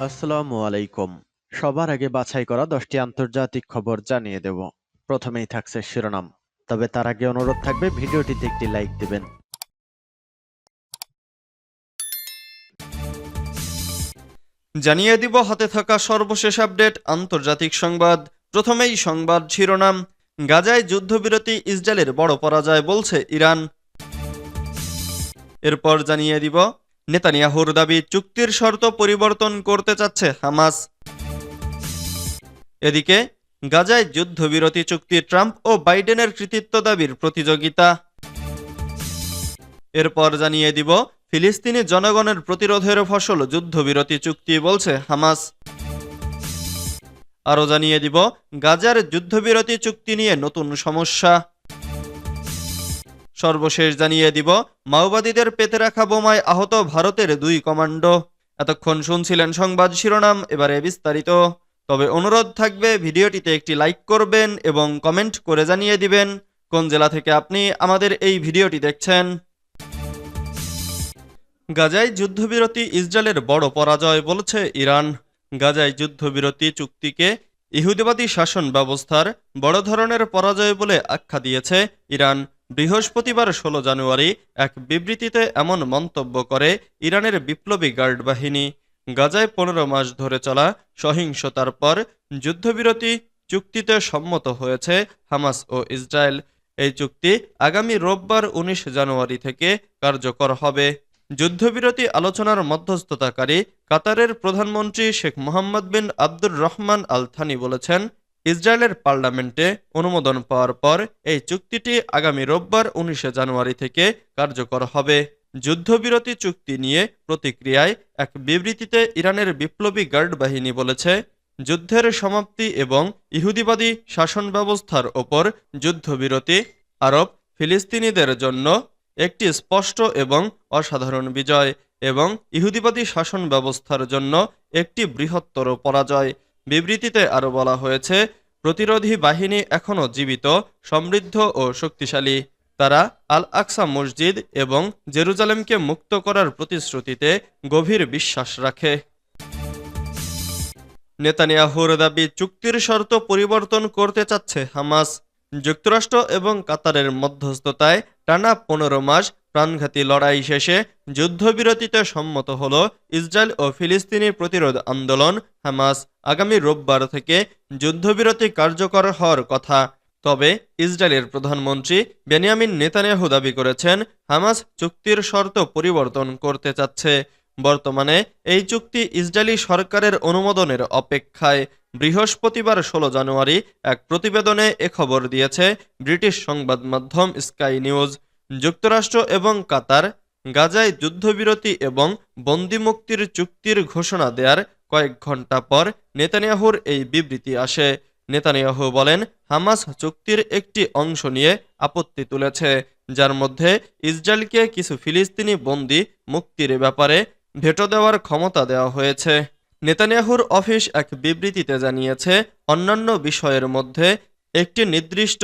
আসসালামু আলাইকুম। সবার আগে বাছাই করা 10টি আন্তর্জাতিক খবর জানিয়ে দেব। প্রথমেই থাকছে শিরোনাম। তবে তার আগে অনুরোধ থাকবে ভিডিওটিতে একটি লাইক দিবেন। জানিয়ে দিব হাতে থাকা সর্বশেষ আপডেট আন্তর্জাতিক সংবাদ। প্রথমেই সংবাদ শিরোনাম। গাজায় যুদ্ধবিরতি, ইসরায়েলের বড় পরাজয় বলছে ইরান। এরপর জানিয়ে দিব নেতানিয়াহুর দাবি চুক্তির শর্ত পরিবর্তন করতে চাচ্ছে হামাস। এদিকে গাজায় যুদ্ধবিরতি চুক্তি, ট্রাম্প ও বাইডেনের কৃতিত্ব দাবির প্রতিযোগিতা। এরপর জানিয়ে দিব ফিলিস্তিনি জনগণের প্রতিরোধের ফসল যুদ্ধবিরতি চুক্তি বলছে হামাস। আরও জানিয়ে দিব গাজার যুদ্ধবিরতি চুক্তি নিয়ে নতুন সমস্যা। সর্বশেষ জানিয়ে দিব মাওবাদীদের পেতে রাখা বোমায় আহত ভারতের 2 কমান্ডো। এতক্ষণ শুনছিলেন সংবাদ শিরোনাম, এবারে বিস্তারিত। তবে অনুরোধ থাকবে ভিডিওটিতে একটি লাইক করবেন এবং কমেন্ট করে জানিয়ে দিবেন কোন জেলা থেকে আপনি আমাদের এই ভিডিওটি দেখছেন। গাজায় যুদ্ধবিরতি, ইসরায়েলের বড় পরাজয় বলছে ইরান। গাজায় যুদ্ধবিরতি চুক্তিকে ইহুদিবাদী শাসন ব্যবস্থার বড় ধরনের পরাজয় বলে আখ্যা দিয়েছে ইরান। বৃহস্পতিবার 16 জানুয়ারি এক বিবৃতিতে এমন মন্তব্য করে ইরানের বিপ্লবী গার্ড বাহিনী। গাজায় 15 মাস ধরে চলা সহিংসতার পর যুদ্ধবিরতি চুক্তিতে সম্মত হয়েছে হামাস ও ইসরায়েল। এই চুক্তি আগামী রোববার 19 জানুয়ারি থেকে কার্যকর হবে। যুদ্ধবিরতি আলোচনার মধ্যস্থতাকারী কাতারের প্রধানমন্ত্রী শেখ মোহাম্মদ বিন আব্দুর রহমান আল থানি বলেছেন, ইসরায়েলের পার্লামেন্টে অনুমোদন পাওয়ার পর এই চুক্তিটি আগামী রোববার 19 জানুয়ারি থেকে কার্যকর হবে। যুদ্ধবিরতি চুক্তি নিয়ে প্রতিক্রিয়ায় এক বিবৃতিতে ইরানের বিপ্লবী গার্ড বাহিনী বলেছে, যুদ্ধের সমাপ্তি এবং ইহুদিবাদী শাসন ব্যবস্থার ওপর যুদ্ধবিরতি আরব ফিলিস্তিনিদের জন্য একটি স্পষ্ট এবং অসাধারণ বিজয় এবং ইহুদিবাদী শাসন ব্যবস্থার জন্য একটি বৃহত্তর পরাজয়। বিবৃতিতে আরও বলা হয়েছে, প্রতিরোধী বাহিনী এখনও জীবিত, সমৃদ্ধ ও শক্তিশালী। তারা আল আকসা মসজিদ এবং জেরুজালেমকে মুক্ত করার প্রতিশ্রুতিতে গভীর বিশ্বাস রাখে। নেতানিয়াহুর দাবি চুক্তির শর্ত পরিবর্তন করতে চাচ্ছে হামাস। যুক্তরাষ্ট্র এবং কাতারের মধ্যস্থতায় টানা 15 মাস প্রাণঘাতী লড়াই শেষে যুদ্ধবিরতিতে সম্মত হল ইসরায়েল ও ফিলিস্তিনি প্রতিরোধ আন্দোলন হামাস। আগামী রোববার থেকে যুদ্ধবিরতি কার্যকর হওয়ার কথা। তবে ইসরায়েলের প্রধানমন্ত্রী বেনিয়ামিন নেতানিয়াহু দাবি করেছেন, হামাস চুক্তির শর্ত পরিবর্তন করতে চাচ্ছে। বর্তমানে এই চুক্তি ইসরায়েলি সরকারের অনুমোদনের অপেক্ষায়। বৃহস্পতিবার 16 জানুয়ারি এক প্রতিবেদনে এ খবর দিয়েছে ব্রিটিশ সংবাদ মাধ্যম স্কাই নিউজ। যুক্তরাষ্ট্র এবং কাতার গাজায় যুদ্ধবিরতি এবং বন্দিমুক্তির চুক্তির ঘোষণা দেওয়ার কয়েক ঘন্টা পর নেতানিয়াহুর এই বিবৃতি আসে। নেতানিয়াহু বলেন, হামাস চুক্তির একটি অংশ নিয়ে আপত্তি তুলেছে, যার মধ্যে ইসরায়েলকে কিছু ফিলিস্তিনি বন্দী মুক্তির ব্যাপারে ভেটো দেওয়ার ক্ষমতা দেওয়া হয়েছে। নেতানিয়াহুর অফিস এক বিবৃতিতে জানিয়েছে, অন্যান্য বিষয়ের মধ্যে একটি নির্দিষ্ট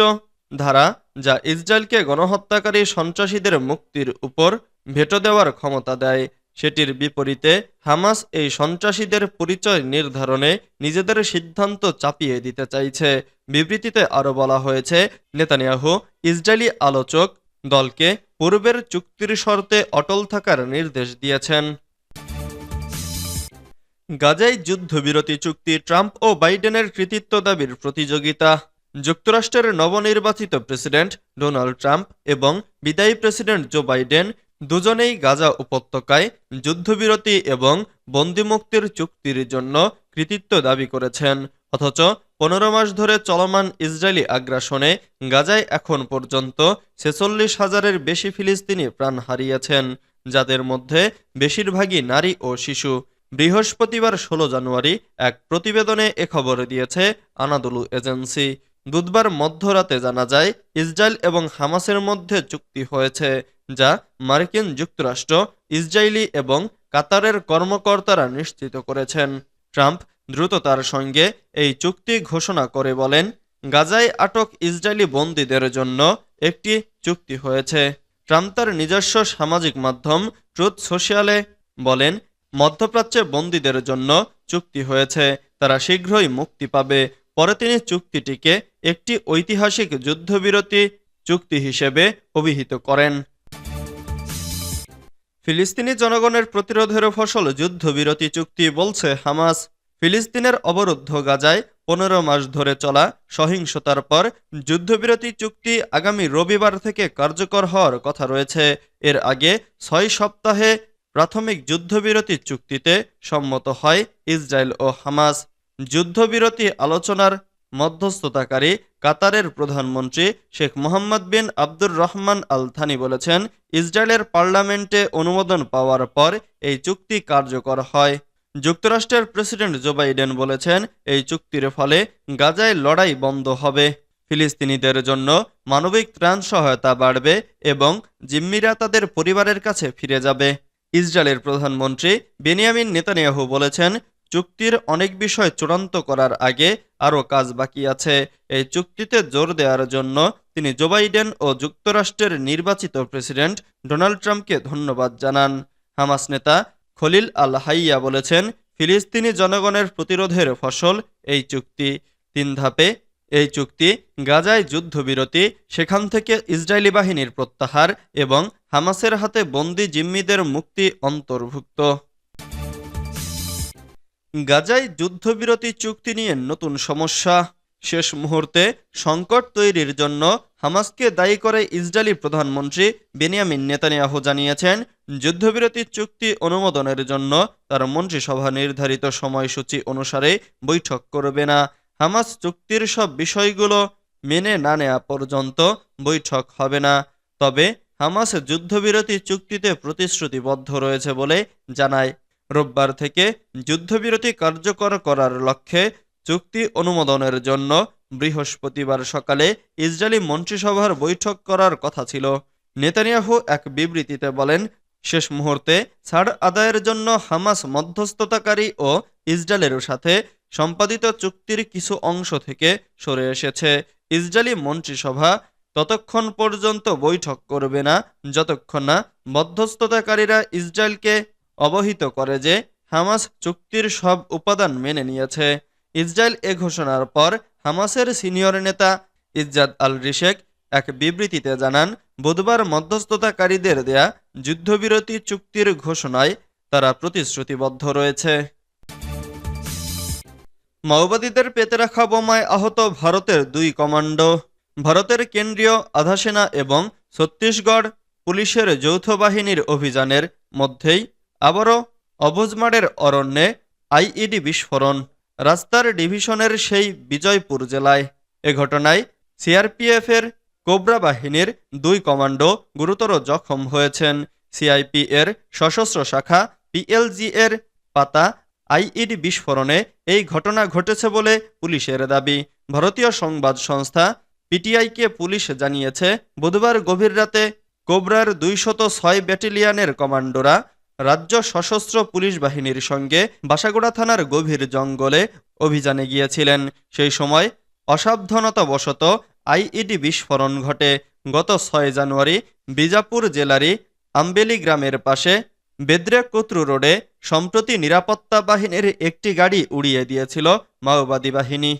ধারা যা ইসরায়েলকে গণহত্যাকারী সন্ত্রাসীদের মুক্তির উপর ভেটো দেওয়ার ক্ষমতা দেয়। সেটির বিপরীতে হামাস এই সন্ত্রাসীদের পরিচয় নির্ধারণে নিজেদের সিদ্ধান্ত চাপিয়ে দিতে চাইছে। বিবৃতিতে আরও বলা হয়েছে, নেতানিয়াহু ইসরায়েলি আলোচক দলকে পূর্বের চুক্তির শর্তে অটল থাকার নির্দেশ দিয়েছেন। গাজায় যুদ্ধবিরতি চুক্তি, ট্রাম্প ও বাইডেনের কৃতিত্ব দাবির প্রতিযোগিতা। যুক্তরাষ্ট্রের নবনির্বাচিত প্রেসিডেন্ট ডোনাল্ড ট্রাম্প এবং বিদায়ী প্রেসিডেন্ট জো বাইডেন দুজনেই গাজা উপত্যকায় যুদ্ধবিরতি এবং বন্দিমুক্তির চুক্তির জন্য কৃতিত্ব দাবি করেছেন। অথচ 15 মাস ধরে চলমান ইসরায়েলি আগ্রাসনে গাজায় এখন পর্যন্ত 46,000-এর বেশি ফিলিস্তিনি প্রাণ হারিয়েছেন, যাদের মধ্যে বেশিরভাগই নারী ও শিশু। বৃহস্পতিবার 16 জানুয়ারি এক প্রতিবেদনে এ খবর দিয়েছে আনাদোলু এজেন্সি। বুধবার মধ্যরাতে জানা যায়, ইসরায়েল এবং হামাসের মধ্যে চুক্তি হয়েছে, যা মার্কিন যুক্তরাষ্ট্র, ইসরায়েলি এবং কাতারের কর্মকর্তারা নিশ্চিত করেছেন। ট্রাম্প দ্রুততার সঙ্গে এই চুক্তি ঘোষণা করে বলেন, গাজায় আটক ইসরায়েলি বন্দীদের জন্য একটি চুক্তি হয়েছে। ট্রাম্প তার নিজস্ব সামাজিক মাধ্যম ট্রুথ সোশ্যালে বলেন, মধ্যপ্রাচ্যে বন্দীদের জন্য চুক্তি হয়েছে, তারা শীঘ্রই মুক্তি পাবে। পরে তিনি চুক্তিটিকে একটি ঐতিহাসিক যুদ্ধবিরতি চুক্তি হিসেবে অভিহিত করেন। ফিলিস্তিনি জনগণের প্রতিরোধের ফসল যুদ্ধবিরতি চুক্তি, বলছে হামাস। ফিলিস্তিনের অবরুদ্ধ গাজায় 15 মাস ধরে চলা সহিংসতার পর যুদ্ধবিরতি চুক্তি আগামী রবিবার থেকে কার্যকর হওয়ার কথা রয়েছে। এর আগে 6 সপ্তাহে প্রাথমিক যুদ্ধবিরতি চুক্তিতে সম্মত হয় ইসরায়েল ও হামাস। যুদ্ধবিরতি আলোচনার মধ্যস্থতাকারী কাতারের প্রধানমন্ত্রী শেখ মোহাম্মদ বিন আব্দুর রহমান আল থানি বলেছেন, ইসরায়েলের পার্লামেন্টে অনুমোদন পাওয়ার পর এই চুক্তি কার্যকর হয়। যুক্তরাষ্ট্রের প্রেসিডেন্ট জো বাইডেন বলেছেন, এই চুক্তির ফলে গাজায় লড়াই বন্ধ হবে, ফিলিস্তিনিদের জন্য মানবিক ত্রাণ সহায়তা বাড়বে এবং জিম্মিরা তাদের পরিবারের কাছে ফিরে যাবে। ইসরায়েলের প্রধানমন্ত্রী বেনিয়ামিন নেতানিয়াহু বলেছেন, চুক্তির অনেক বিষয় চূড়ান্ত করার আগে আরও কাজ বাকি আছে। এই চুক্তিতে জোর দেওয়ার জন্য তিনি জো বাইডেন ও যুক্তরাষ্ট্রের নির্বাচিত প্রেসিডেন্ট ডোনাল্ড ট্রাম্পকে ধন্যবাদ জানান। হামাস নেতা খলিল আল হাইয়া বলেছেন, ফিলিস্তিনি জনগণের প্রতিরোধের ফসল এই চুক্তি। 3 ধাপে এই চুক্তি গাজায় যুদ্ধবিরতি, সেখান থেকে ইসরায়েলি বাহিনীর প্রত্যাহার এবং হামাসের হাতে বন্দী জিম্মিদের মুক্তি অন্তর্ভুক্ত। গাজায় যুদ্ধবিরতি চুক্তি নিয়ে নতুন সমস্যা। শেষ মুহূর্তে সংকট তৈরির জন্য হামাসকে দায়ী করে ইসরায়েলি প্রধানমন্ত্রী বেনিয়ামিন নেতানিয়াহু জানিয়েছেন, যুদ্ধবিরতি চুক্তি অনুমোদনের জন্য তার মন্ত্রিসভা নির্ধারিত সময়সূচি অনুসারে বৈঠক করবে না। হামাস চুক্তির সব বিষয়গুলো মেনে না নেওয়া পর্যন্ত বৈঠক হবে না। তবে হামাস যুদ্ধবিরতি চুক্তিতে প্রতিশ্রুতিবদ্ধ রয়েছে বলে জানায়। রোববার থেকে যুদ্ধবিরতি কার্যকর করার লক্ষ্যে চুক্তি অনুমোদনের জন্য বৃহস্পতিবার সকালে ইসরায়েলি মন্ত্রিসভার বৈঠক করার কথা ছিল। নেতানিয়াহু এক বিবৃতিতে বলেন, শেষ মুহূর্তে ছাড় আদায়ের জন্য হামাস মধ্যস্থতাকারী ও ইসরায়েলের সাথে সম্পাদিত চুক্তির কিছু অংশ থেকে সরে এসেছে। ইসরায়েলি মন্ত্রিসভা ততক্ষণ পর্যন্ত বৈঠক করবে না যতক্ষণ না মধ্যস্থতাকারীরা ইসরায়েলকে অবহিত করে যে হামাস চুক্তির সব উপাদান মেনে নিয়েছে। ইসরায়েল এ ঘোষণার পর হামাসের সিনিয়র নেতা ইজ্জাদ আল রিশেক এক বিবৃতিতে জানান, বুধবার মধ্যস্থতাকারীদের দেয়া যুদ্ধবিরতি চুক্তির ঘোষণায় তারা প্রতিশ্রুতিবদ্ধ রয়েছে। মাওবাদীদের পেতে রাখা বোমায় আহত ভারতের 2 কমান্ডো। ভারতের কেন্দ্রীয় আধা সেনা এবং ছত্তিশগড় পুলিশের যৌথ বাহিনীর অভিযানের মধ্যেই আবারও অবুঝমাড়ের অরণ্যে আইইডি বিস্ফোরণ, রাস্তার ডিভিশনের সেই বিজয়পুর জেলায়। এ ঘটনায় সিআরপিএফের কোবরা বাহিনীর 2 কমান্ডো গুরুতর জখম হয়েছেন। সিআইপি এর সশস্ত্র শাখা পিএলজি এর পাতা আইইডি বিস্ফোরণে এই ঘটনা ঘটেছে বলে পুলিশের দাবি। ভারতীয় সংবাদ সংস্থা পিটিআইকে পুলিশ জানিয়েছে, বুধবার গভীর রাতে কোবরার 206 ব্যাটালিয়নের কমান্ডোরা রাজ্য সশস্ত্র পুলিশ বাহিনীর সঙ্গে বাসাগোড়া থানার গভীর জঙ্গলে অভিযানে গিয়েছিলেন। সেই সময় অসাবধানতাবশত আইইডি বিস্ফোরণ ঘটে। গত 6 জানুয়ারি বিজাপুর জেলারই আম্বেলি গ্রামের পাশে বেদ্রে-কোতরু রোডে সম্প্রতি নিরাপত্তা বাহিনীর একটি গাড়ি উড়িয়ে দিয়েছিল মাওবাদী বাহিনী।